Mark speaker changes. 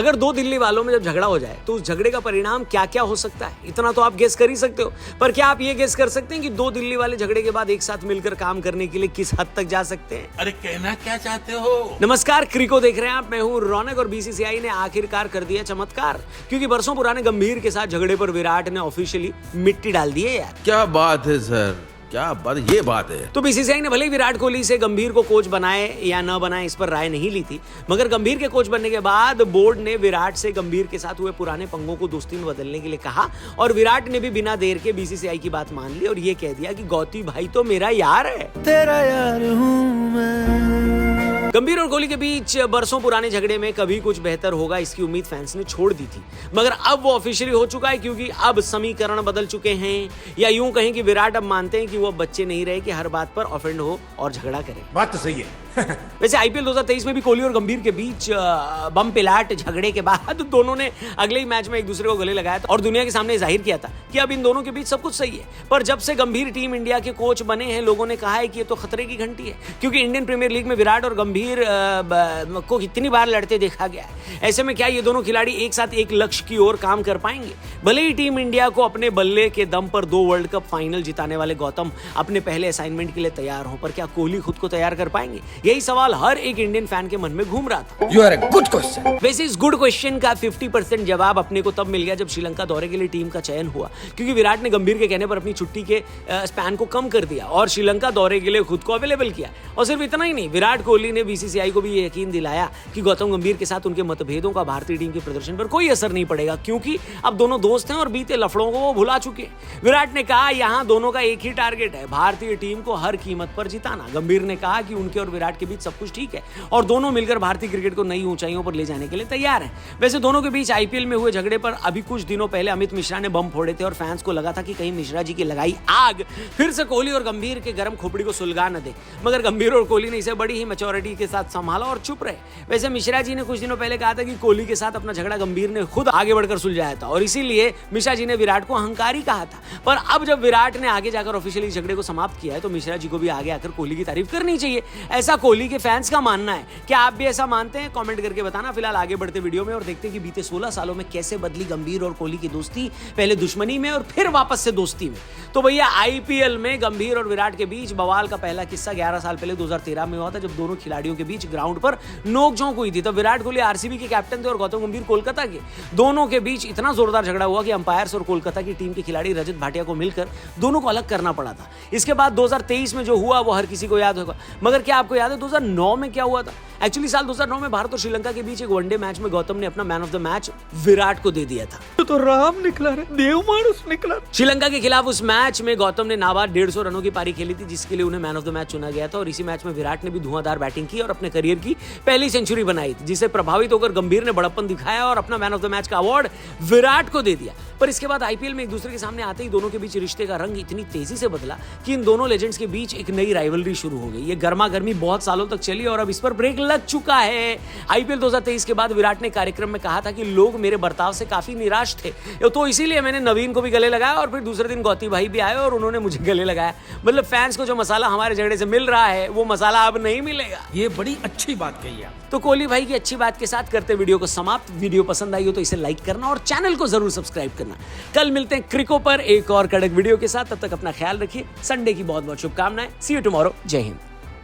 Speaker 1: अगर दो दिल्ली वालों में जब झगड़ा हो जाए तो उस झगड़े का परिणाम क्या क्या हो सकता है, इतना तो आप गेस कर ही सकते हो। पर क्या आप ये गेस कर सकते हैं कि दो दिल्ली वाले झगड़े के बाद एक साथ मिलकर काम करने के लिए किस हद तक जा सकते हैं?
Speaker 2: अरे कहना क्या चाहते हो?
Speaker 1: नमस्कार, क्रिको देख रहे हैं आप, मैं हूं रौनक और बीसीसीआई ने आखिरकार कर दिया चमत्कार, क्योंकि बरसों पुराने गंभीर के साथ झगड़े पर विराट ने ऑफिशियली मिट्टी डाल दी है यार।
Speaker 2: क्या बात है सर, क्या बात, ये बात है।
Speaker 1: तो बीसीसीआई ने भले ही विराट कोहली से गंभीर को कोच बनाए या न बनाए इस पर राय नहीं ली थी, मगर गंभीर के कोच बनने के बाद बोर्ड ने विराट से गंभीर के साथ हुए पुराने पंगों को दोस्ती में बदलने के लिए कहा और विराट ने भी बिना देर के बीसीसीआई की बात मान ली और ये कह दिया कि गौती भाई तो मेरा यार है, तेरा यार हूं मैं। गंभीर और कोहली के बीच बरसों पुराने झगड़े में कभी कुछ बेहतर होगा इसकी उम्मीद फैंस ने छोड़ दी थी, मगर अब वो ऑफिशियली हो चुका है, क्योंकि अब समीकरण बदल चुके हैं, या यूं कहें कि विराट अब मानते हैं कि वो बच्चे नहीं रहे कि हर बात पर ऑफेंड हो और झगड़ा करे।
Speaker 3: बात तो सही है।
Speaker 1: वैसे आईपीएल 2023 में भी कोहली और गंभीर के बीच बम पिलाट झगड़े के बाद दोनों ने अगले ही मैच में एक दूसरे को गले लगाया था और दुनिया के सामने जाहिर किया था कि अब इन दोनों के बीच सब कुछ सही है। पर जब से गंभीर टीम इंडिया के कोच बने हैं, लोगों ने कहा है कि ये तो खतरे की घंटी है, क्योंकि इंडियन प्रीमियर लीग में विराट और गंभीर को कितनी बार लड़ते देखा गया है। ऐसे में क्या ये दोनों खिलाड़ी एक साथ एक लक्ष्य की ओर काम कर पाएंगे? भले ही टीम इंडिया को अपने बल्ले के दम पर 2 वर्ल्ड कप फाइनल जिताने वाले गौतम अपने पहले असाइनमेंट के लिए तैयार हो, पर क्या कोहली खुद को तैयार कर पाएंगे? यही सवाल हर एक इंडियन फैन के मन में घूम रहा था।
Speaker 3: You are a good question.
Speaker 1: वैसे इस गुड क्वेश्चन का 50% जवाब अपने को तब मिल गया जब श्रीलंका दौरे के लिए टीम का चयन हुआ, क्योंकि विराट ने गंभीर के कहने पर अपनी छुट्टी के स्पैन को कम कर दिया और श्रीलंका दौरे के लिए खुद को अवेलेबल किया। और सिर्फ इतना ही नहीं, विराट कोहली ने बीसीसीआई को भी ये यकीन दिलाया कि गौतम गंभीर के साथ उनके मतभेदों का भारतीय टीम के प्रदर्शन पर कोई असर नहीं पड़ेगा, क्योंकि अब दोनों दोस्त हैं और बीते लफड़ों को वो भुला चुके हैं। विराट ने कहा यहाँ दोनों का एक ही टारगेट है, भारतीय टीम को हर कीमत पर जिताना। गंभीर ने कहा कि उनके और विराट के बीच सब कुछ ठीक है और दोनों मिलकर भारतीय क्रिकेट को नई ऊंचाइयों पर ले जाने के लिए तैयार हैं। वैसे दोनों के बीच आईपीएल में हुए झगड़े पर अभी कुछ दिनों पहले अमित मिश्रा ने बम फोड़े थे और फैंस को लगा था कि कहीं मिश्रा जी की लगाई आग फिर से कोहली और गंभीर के गर्म खोपड़ी को सुलगा न दे, मगर गंभीर और कोहली ने इसे बड़ी ही मैच्योरिटी के साथ संभाला और चुप रहे। वैसे मिश्रा जी ने कुछ दिनों पहले कहा था कि कोहली के साथ अपना झगड़ा गंभीर ने खुद आगे बढ़कर सुलझाया था और इसीलिए मिश्रा जी ने विराट को अहंकारी कहा था। पर अब जब विराट ने आगे जाकर ऑफिशियली झगड़े को समाप्त किया है तो मिश्रा जी को भी आगे आकर कोहली की तारीफ करनी चाहिए, ऐसा कोहली के फैंस का मानना है। क्या आप भी ऐसा मानते हैं? कमेंट करके बताना। फिलहाल आगे बढ़ते वीडियो में और देखते हैं कि बीते 16 सालों में कैसे बदली गंभीर और कोहली की दोस्ती, पहले दुश्मनी में और फिर वापस से दोस्ती में। तो भैया आईपीएल में गंभीर और विराट के बीच बवाल का पहला किस्सा 11 साल पहले 2013 में हुआ था, जब दोनों खिलाड़ियों के बीच ग्राउंड पर नोकझोंक हुई थी। तब विराट कोहली आरसीबी के कैप्टन थे और गौतम गंभीर कोलकाता के। दोनों के बीच इतना जोरदार झगड़ा हुआ कि अंपायर्स और कोलकाता की टीम के खिलाड़ी रजत भाटिया को मिलकर दोनों को अलग करना पड़ा था। इसके बाद 2023 में जो हुआ वो हर किसी को याद होगा, मगर क्या आपको याद है 2009 में क्या हुआ था? एक्चुअली साल 2009 में भारत और श्रीलंका के बीच एक वनडे मैच में गौतम ने अपना man of the match Virat को दे दिया था।
Speaker 3: तो राम निकला रे, देव मानुस निकला।
Speaker 1: श्रीलंका के खिलाफ उस मैच में गौतम ने नाबाद 150 रनों की पारी खेली थी, जिसके लिए उन्हें मैन ऑफ द मैच चुना गया था। और इसी मैच में विराट ने भी धुआंधार बैटिंग की और अपने करियर की पहली सेंचुरी बनाई थी, जिसे प्रभावित होकर गंभीर ने बड़प्पन दिखाया और अपना मैन ऑफ द मैच का अवार्ड विराट को दे दिया। पर इसके बाद आईपीएल में एक दूसरे के सामने आते ही दोनों के बीच रिश्ते का रंग इतनी तेजी से बदला कि इन दोनों लेजेंड्स के बीच एक नई राइवलरी शुरू हो गई। ये गर्मा गर्मी बहुत सालों तक चली और अब इस पर ब्रेक लग चुका है। आईपीएल 2023 के बाद विराट ने कार्यक्रम में कहा था कि लोग मेरे बर्ताव से काफी निराश थे, तो इसीलिए मैंने नवीन को भी गले लगाया और फिर दूसरे दिन गौती भाई भी आए और उन्होंने मुझे गले लगाया। मतलब फैंस को जो मसाला हमारे झगड़े से मिल रहा है वो मसाला अब नहीं मिलेगा।
Speaker 3: ये बड़ी अच्छी बात कही आप।
Speaker 1: तो कोहली भाई की अच्छी बात के साथ करते वीडियो को समाप्त। वीडियो पसंद आई हो तो इसे लाइक करना और चैनल को जरूर सब्सक्राइब करना। कल मिलते हैं क्रिको पर एक और कड़क वीडियो के साथ, तब तक अपना ख्याल रखिए। संडे की बहुत बहुत शुभकामनाएं। सी यू टुमारो। जय हिंद।